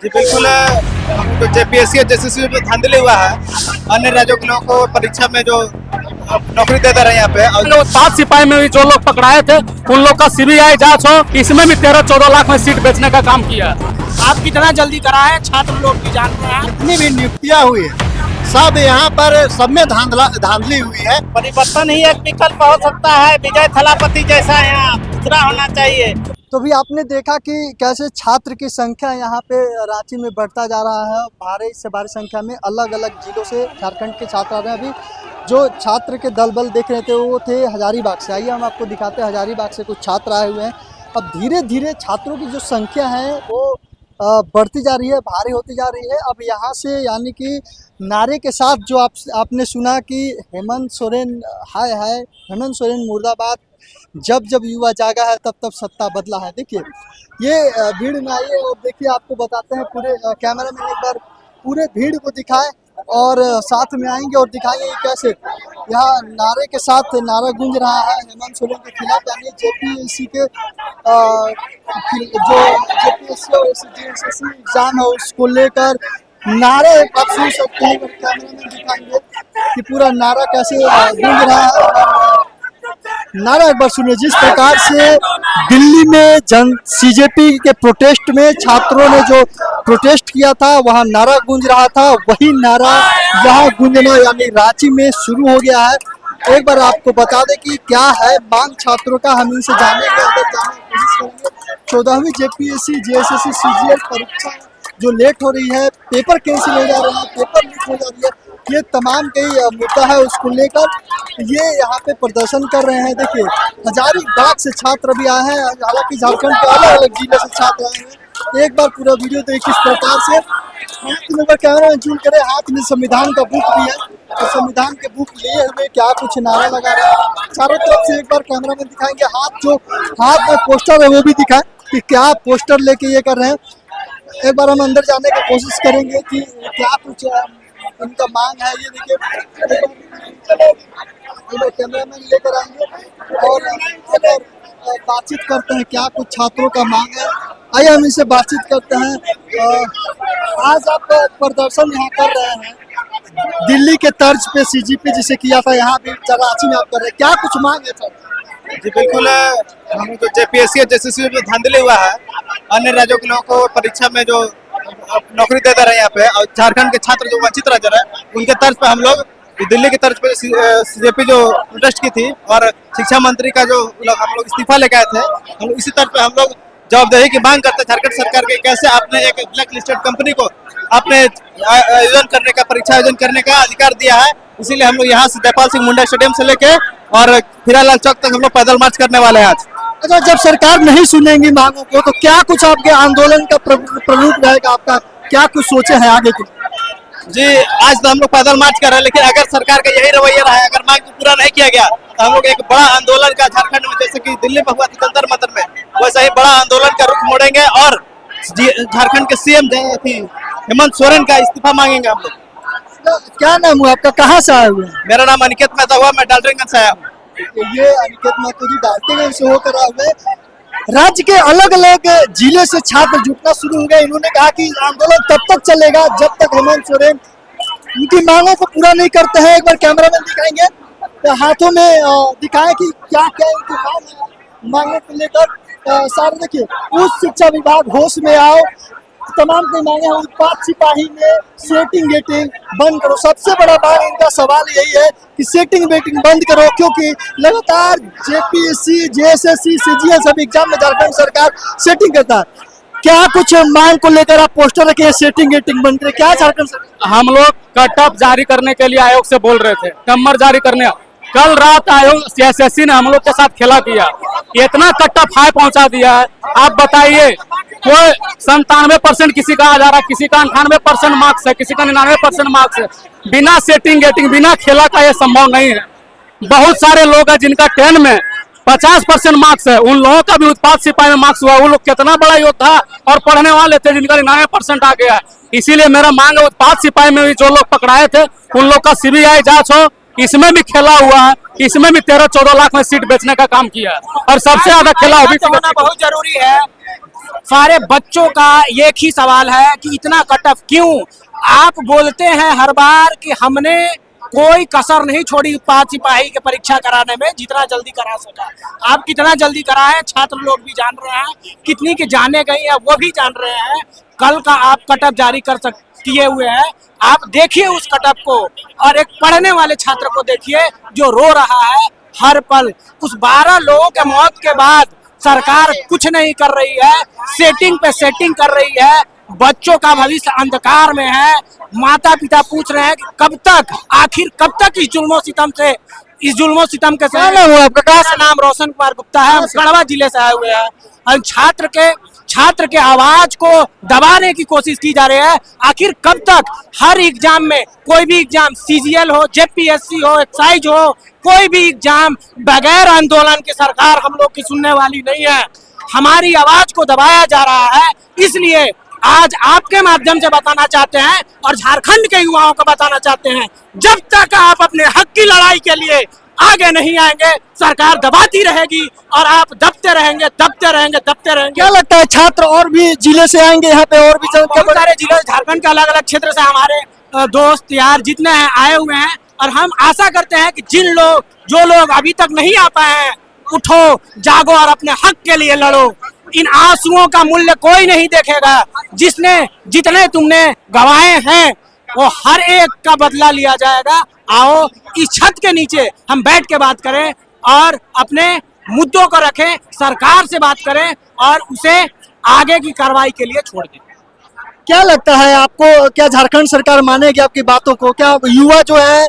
जी बिल्कुल। तो जेपीएससी और जेएसएससी में धांधली हुआ है। अन्य राज्यों के लोगों को परीक्षा में जो नौकरी दे रहे हैं यहाँ पे। और उत्पाद सिपाही में भी जो लोग पकड़ाए थे उन लोग का सीबीआई जांच हो, इसमें भी 13-14 लाख में सीट बेचने का काम किया। आप कितना जल्दी कराएं, छात्र लोग की जानते हैं। जितनी भी नियुक्तियां हुई है सब यहाँ पर सब में धांधली हुई है। परिवर्तन ही एक विकल्प हो सकता है। विजय थलापति जैसा यहाँ दूसरा होना चाहिए। तो भी आपने देखा कि कैसे छात्र की संख्या यहाँ पे रांची में बढ़ता जा रहा है। भारी से भारी संख्या में अलग अलग जिलों से झारखंड के छात्र आ रहे हैं। अभी जो छात्र के दलबल देख रहे थे वो थे हजारीबाग से। आइए हम आपको दिखाते हैं, हजारीबाग से कुछ छात्र आए हुए हैं। अब धीरे धीरे छात्रों की जो संख्या है वो बढ़ती जा रही है, भारी होती जा रही है। अब यहाँ से यानी कि नारे के साथ जो आपने सुना कि हेमंत सोरेन हाय हाय, हेमंत सोरेन मुर्दाबाद, जब जब युवा जागा है तब तब सत्ता बदला है। देखिए ये भीड़ में आइए और देखिए, आपको बताते हैं पूरे कैमरा में एक बार पूरे भीड़ को दिखाएं और साथ में आएंगे और दिखाएंगे कैसे यहाँ नारे के साथ नारा गूंज रहा है हेमंत सोरेन के खिलाफ। यानी जेपीएससी के जो जेपीएससी और जेएसएससी एग्जाम है उसको लेकर नारे आप सुन सकते हैं। कैमरा में दिखाएंगे कि पूरा नारा कैसे गूंज रहा है। नारा एक बार सुनिए। जिस प्रकार से दिल्ली में सीजेपी के प्रोटेस्ट में छात्रों ने जो प्रोटेस्ट किया था वहां नारा गूंज रहा था, वही नारा यहाँ गूंजना यानी रांची में शुरू हो गया है। एक बार आपको बता दें कि क्या है मांग छात्रों का, हम इनसे जानेंगे, अंदर जाने की कोशिश करेंगे। 14वीं जेपीएससी जेएसएससी सीजीएल परीक्षा जो लेट हो रही है, पेपर कैंसिल हो जा रहे हैं, पेपर लीक हो जा रही है, ये तमाम कई मुद्दा है उसको लेकर ये यहाँ पे प्रदर्शन कर रहे हैं। देखिए हजारीबाग से छात्र भी आए हैं, हालांकि झारखंड के अलग अलग जिले से छात्र आए हैं। एक बार पूरा वीडियो देखिए किस प्रकार से हाथ में कैमरा में जूम करे, हाथ में संविधान का बुक भी है और संविधान के बुक लिए हुए क्या कुछ नारा लगा रहे हैं। चारों तरफ से एक बार कैमरा में दिखाएंगे, हाथ में पोस्टर है वो भी दिखाएं कि क्या पोस्टर लेके ये कर रहे हैं। एक बार हम अंदर जाने की कोशिश करेंगे कि क्या कुछ उनका मांग है। ये देखिए कैमरा मैन लेकर आएंगे और बातचीत करते हैं क्या कुछ छात्रों का मांग है। आइए हम इनसे बातचीत करते हैं। आज आप प्रदर्शन यहाँ कर रहे हैं दिल्ली के तर्ज पे, सीजीपी जिसे किया था यहाँ भी रांची में आप कर रहे हैं, क्या कुछ मांग है सर? जी बिल्कुल। हम तो जेपीएससी और जेएसएससी में धांधली हुआ है। अन्य राज्यों के लोगों को परीक्षा में जो नौकरी दे रहे हैं यहाँ पे। और झारखंड के छात्र जो वंचित रह रहे हैं उनके तर्ज पे हम लोग दिल्ली की तर्ज पे सीजेपी जो प्रोटेस्ट की थी और शिक्षा मंत्री का जो हम लोग इस्तीफा लेके आए थे, हम लोग इसी तर्ज पे हम लोग जवाबदेही की मांग करते हैं झारखंड सरकार के। कैसे आपने एक ब्लैक लिस्टेड कंपनी को आपने आयोजन करने का, परीक्षा आयोजन करने का अधिकार दिया है, इसीलिए हम लोग यहाँ से जयपाल सिंह मुंडा स्टेडियम से लेके और हीरालाल चौक तक हम लोग पैदल मार्च करने वाले हैं आज। अच्छा, जब सरकार नहीं सुनेंगी मांगों को तो क्या कुछ आपके आंदोलन का प्ररूप रहेगा, आपका क्या कुछ सोचे हैं आगे के? जी आज तो हम लोग पैदल मार्च कर रहे हैं, लेकिन अगर सरकार का यही रवैया रहा, अगर मांग को पूरा नहीं किया गया तो हम लोग एक बड़ा आंदोलन का झारखंड में, जैसे कि दिल्ली में हुआ था जंतर मंतर में, वैसा ही बड़ा आंदोलन का रुख मोड़ेंगे और झारखंड के सीएम हेमंत सोरेन का इस्तीफा मांगेंगे हम लोग। क्या नाम हुआ आपका, कहाँ से आए हुए हैं? मेरा नाम अनिकेत मेहता हुआ, मैं डाल्टनगंज से आया हूँ। तो ये अनिकेत महतो जी डाल्टनगंज से होकर आए हुए। राज्य के अलग अलग जिले से छात्र जुटना शुरू हो गए। इन्होंने कहा कि आंदोलन तब तक चलेगा जब तक हेमंत सोरेन उनकी मांगों को पूरा नहीं करते हैं। एक बार कैमरा में दिखाएंगे तो हाथों में दिखाएं कि क्या क्या इनकी मांगों को लेकर। सारे देखिए, उच्च शिक्षा विभाग होश में आओ, तमाम की मांगे हैं। उत्पाद सिपाही में सेटिंग वेटिंग बंद करो, सबसे बड़ा मांग इनका सवाल यही है कि सेटिंग वेटिंग बंद करो, क्योंकि लगातार जेपीएससी जेएसएससी सीजीएल सब एग्जाम में झारखंड सरकार सेटिंग करता है। क्या कुछ मांग को लेकर आप पोस्टर रखे हैं, सेटिंग वेटिंग बंद करें, क्या झारखंड सरकार? हम लोग कट ऑफ जारी करने के लिए आयोग से बोल रहे थे, नंबर जारी करने। कल रात आयोग सीएसएससी ने हम लोग के साथ खेला किया, इतना कट ऑफ हाई पहुंचा दिया है। आप बताइए, कोई 97% किसी का आ जा रहा है, किसी का 98% मार्क्स है, किसी का 99% मार्क्स है। बिना सेटिंग गेटिंग, बिना खेला का ये संभव नहीं है। बहुत सारे लोग हैं जिनका 10 में 50% मार्क्स है, उन लोगों का भी उत्पाद सिपाही में मार्क्स हुआ। वो लोग कितना बड़ा योद्धा और पढ़ने वाले थे जिनका 99% आ गया है। इसीलिए मेरा मांग है उत्पाद सिपाही में भी जो लोग पकड़ाए थे उन लोग का सीबीआई जांच हो, इसमें भी खेला हुआ है, इसमें भी 13-14 लाख में सीट बेचने का काम किया है और सबसे ज्यादा खेला ओबीसी का होना बहुत जरूरी है। सारे बच्चों का एक ही सवाल है कि इतना कट ऑफ क्यों? आप बोलते हैं हर बार कि हमने कोई कसर नहीं छोड़ी उत्पाद सिपाही की परीक्षा कराने में, जितना जल्दी करा सका। आप कितना जल्दी कराए छात्र लोग भी जान रहे हैं, कितनी के जाने गई है वो भी जान रहे हैं। कल का आप कटअप जारी किए हुए हैं, आप देखिए उस कटअप को और एक पढ़ने वाले छात्र को देखिए जो रो रहा है हर पल। उस 12 लोगों के मौत के बाद सरकार कुछ नहीं कर रही है, सेटिंग पे सेटिंग कर रही है। बच्चों का भविष्य अंधकार में है। माता पिता पूछ रहे हैं कि कब तक, आखिर कब तक इस जुल्मो सितम के क्या नाम हुआ आपका? मेरा नाम रोशन कुमार गुप्ता है, हम गढ़वा जिले से आए हुए हैं और छात्र के आवाज को दबाने की कोशिश की जा रही है। आखिर कब तक हर एग्जाम में, कोई भी एग्जाम, सीजीएल हो, जेपीएससी हो, एक्साइज हो, कोई भी एग्जाम बगैर आंदोलन के सरकार हम लोग की सुनने वाली नहीं है। हमारी आवाज को दबाया जा रहा है। इसलिए आज आपके माध्यम से बताना चाहते हैं और झारखंड के युवाओं को बताना चाहते हैं, जब तक आप अपने हक की लड़ाई के लिए आगे नहीं आएंगे सरकार दबाती रहेगी और आप दबते रहेंगे। क्या लगता है छात्र और भी जिले से आएंगे यहाँ पे और भी बहुत सारे जिले झारखंड के अलग अलग क्षेत्र से हमारे दोस्त यार जितने हैं आए हुए हैं और हम आशा करते हैं कि जो लोग अभी तक नहीं आ पाए हैं, उठो, जागो और अपने हक के लिए लड़ो। इन आंसुओं का मूल्य कोई नहीं देखेगा। जितने तुमने गवाए हैं वो हर एक का बदला लिया जाएगा। आओ इस छत के नीचे हम बैठ के बात करें और अपने मुद्दों को रखें, सरकार से बात करें और उसे आगे की कार्रवाई के लिए छोड़ दें। क्या लगता है आपको, क्या झारखंड सरकार मानेगी आपकी बातों को? क्या युवा जो है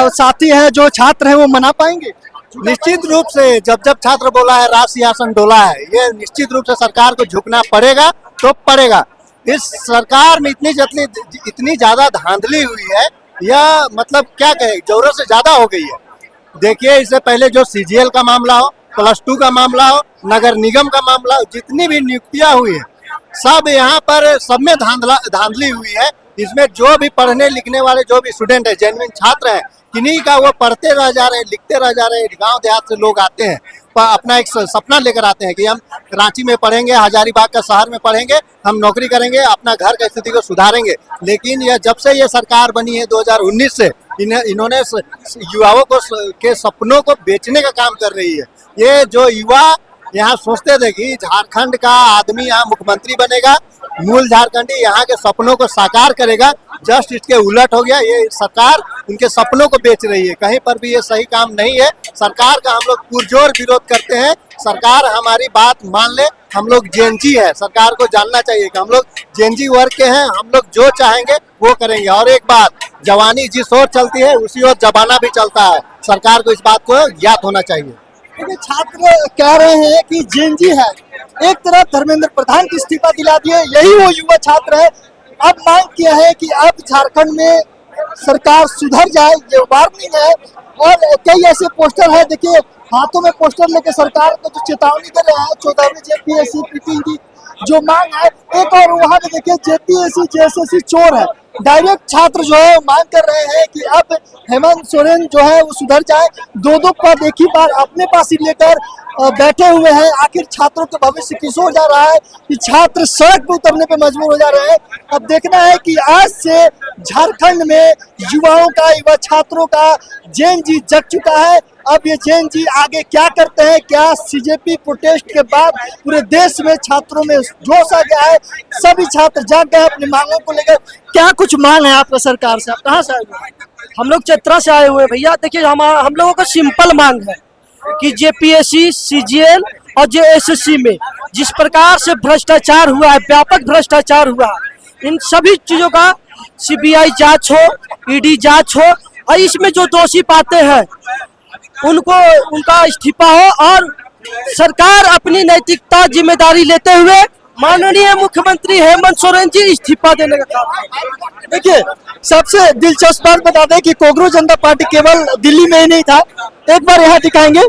साथी है, जो छात्र हैं, वो मना पाएंगे? निश्चित रूप से जब छात्र बोला है राज सिंहासन डोला है, ये निश्चित रूप से सरकार को झुकना पड़ेगा तो पड़ेगा। इस सरकार में इतनी ज्यादा धांधली हुई है, यह मतलब क्या कहे, जरूरत से ज्यादा हो गई है। देखिए इससे पहले जो सीजीएल का मामला हो, +2 का मामला हो, नगर निगम का मामला हो, जितनी भी नियुक्तियां हुई है सब यहाँ पर सब में धांधली हुई है। इसमें जो भी पढ़ने लिखने वाले जो भी स्टूडेंट है, जेन्युइन छात्र हैं, किन्हीं का वो पढ़ते रह जा रहे हैं, लिखते रह जा रहे हैं। गांव देहात से लोग आते हैं, अपना एक सपना लेकर आते हैं कि हम रांची में पढ़ेंगे, हजारीबाग का शहर में पढ़ेंगे, हम नौकरी करेंगे, अपना घर की स्थिति को सुधारेंगे। लेकिन यह जब से ये सरकार बनी है 2019 से, इन्होंने युवाओं को के सपनों को बेचने का काम कर रही है। ये जो युवा यहाँ सोचते थे कि झारखंड का आदमी यहाँ मुख्यमंत्री बनेगा, मूल झारखंडी यहाँ के सपनों को साकार करेगा, जस्ट इसके उलट हो गया। ये सरकार उनके सपनों को बेच रही है। कहीं पर भी ये सही काम नहीं है। सरकार का हम लोग पुरजोर विरोध करते हैं। सरकार हमारी बात मान ले। हम लोग जेएनजी है, सरकार को जानना चाहिए कि हम लोग जेएनजी वर्ग के हैं, हम लोग जो चाहेंगे वो करेंगे। और एक बात, जवानी जिस ओर चलती है उसी ओर जमाना भी चलता है। सरकार को इस बात को ज्ञात होना चाहिए। छात्र कह रहे हैं कि जेएनजी है, एक तरफ धर्मेंद्र प्रधान की इस्तीफा दिला दिए, यही वो युवा छात्र है। अब मांग किया है कि अब झारखंड में सरकार सुधर जाए, ये वार्निंग है। और कई ऐसे पोस्टर है, देखिए हाथों में पोस्टर लेके सरकार को जो चेतावनी दे रहे हैं 14वीं जेपीएससी पीटी की जो मांग है। एक और वहाँ पे देखिए जेपीएससी जेएसएससी चोर है। डायरेक्ट छात्र जो है मांग कर रहे हैं कि अब हेमंत सोरेन जो है वो सुधर जाए। दो पद एक ही बार अपने पास ही लेकर बैठे हुए हैं। आखिर छात्रों के भविष्य किस ओर जा रहा है कि छात्र सड़क पर उतरने पे मजबूर हो जा रहे हैं। अब देखना है कि आज से झारखंड में युवाओं का, युवा छात्रों का जेएनजी जग चुका है। अब ये जेएनजी आगे क्या करते हैं, क्या सीजेपी प्रोटेस्ट के बाद पूरे देश में छात्रों में जोश आ गया है, सभी छात्र जाग गए अपनी मांगों को लेकर। क्या कुछ मांग है आपका सरकार से? आप कहाँ से आए हुए? हम लोग चतरा से आए हुए भैया। देखिए हम लोगों का सिंपल मांग है कि जेपीएससी, सीजीएल और जेएसएससी में जिस प्रकार से भ्रष्टाचार हुआ है, व्यापक भ्रष्टाचार हुआ है, इन सभी चीजों का सीबीआई जांच हो, ईडी जांच हो और इसमें जो दोषी पाते हैं उनका इस्तीफा हो और सरकार अपनी नैतिकता जिम्मेदारी लेते हुए माननीय मुख्यमंत्री हेमंत सोरेन जी इस्तीफा देने का काम। देखिए, सबसे दिलचस्प बात बता दें कि कोकरोच जनता पार्टी केवल दिल्ली में ही नहीं था। एक बार यहाँ दिखाएंगे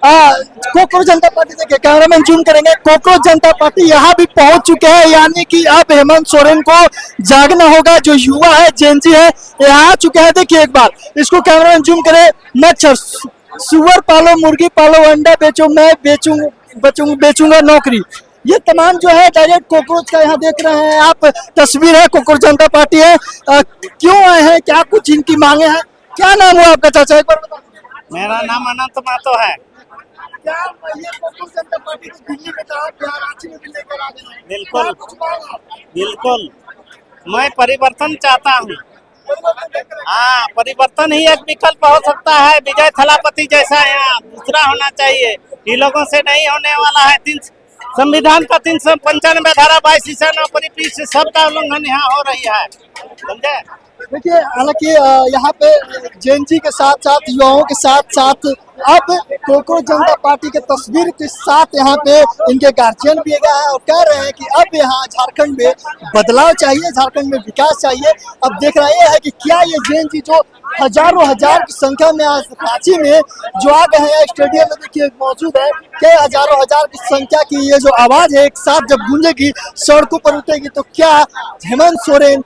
कोकरोच जनता पार्टी, देखिए कैमरामैन जूम करेंगे, कोकरोच जनता पार्टी यहाँ भी पहुंच चुके हैं। यानी कि अब हेमंत सोरेन को जागना होगा। जो युवा है, जेनजी है, यहाँ आ चुके हैं। देखिए एक बार इसको कैमरामैन जूम करे। मच्छर, सुअर पालो, मुर्गी पालो, अंडा बेचो, मैं बेचूंगा नौकरी। ये तमाम जो है डायरेक्ट कोकरोच का यहाँ देख रहे हैं आप, तस्वीर है। कोकरोच जनता पार्टी है। क्यों आए हैं, क्या कुछ इनकी मांगे हैं? क्या नाम हुआ आपका चाचा, एक बार बताओ। मेरा नाम अनंत महतो है। क्या ये कोकरोच जनता पार्टी को दिल्ली में कहा, बिहार राज्य में भी लेकर आ गए हैं? बिल्कुल। क्या कुछ मांग है? बिल्कुल, मैं परिवर्तन चाहता हूँ। हाँ, परिवर्तन ही एक विकल्प हो सकता है। विजय थलापति जैसा यहाँ दूसरा होना चाहिए। इन लोगों से नहीं होने वाला है। संविधान का 395 धारा 22 नौकरी फीस सबका उल्लंघन यहाँ हो रही है, समझे। देखिए, हालांकि यहाँ पे जेएनजी के साथ साथ युवाओं के साथ साथ अब कोकरोच जनता पार्टी के तस्वीर के साथ यहाँ पे इनके गार्जियन भी गए हैं और कह रहे हैं कि अब यहाँ झारखंड में बदलाव चाहिए, झारखंड में विकास चाहिए। अब देख रहा ये है कि क्या ये जेएनजी जो हजारों हजार की संख्या में आज रांची में जो आ गए हैं, स्टेडियम में देखिए मौजूद है, कई हजारों हजार की संख्या की ये जो आवाज है एक साथ जब गूंजेगी, सड़कों पर उठेगी, तो क्या हेमंत सोरेन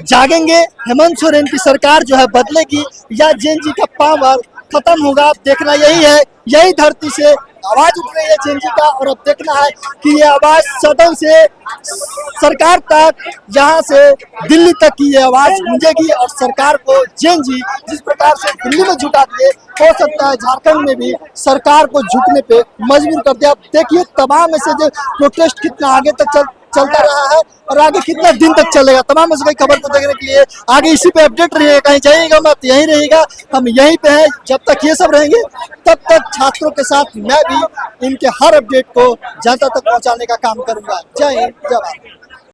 जागेंगे, हेमंत सोरेन की सरकार जो है बदलेगी, या जेएनजी का पावर खत्म होगा? अब देखना यही है। यही धरती से आवाज उठ रही है जेएनजी का, और अब देखना है कि ये आवाज सदन से सरकार तक, यहाँ से दिल्ली तक की ये आवाज गूंजेगी और सरकार को जेएनजी जिस प्रकार से दिल्ली में झुका दिए, हो सकता है झारखंड में भी सरकार को झुकने पे मजबूर कर दिया। अब देखिए तमाम मैसेज, प्रोटेस्ट कितना आगे तक चलता रहा है और आगे कितना दिन तक चलेगा। तमाम इस खबर को देखने के लिए आगे इसी पे अपडेट रहिएगा, कहीं जाइएगा मत, यहीं रहेगा, हम यहीं पे हैं। जब तक ये सब रहेंगे तब तक छात्रों के साथ मैं भी इनके हर अपडेट को जनता तक पहुंचाने का काम करूंगा। जय हिंद, जय भारत।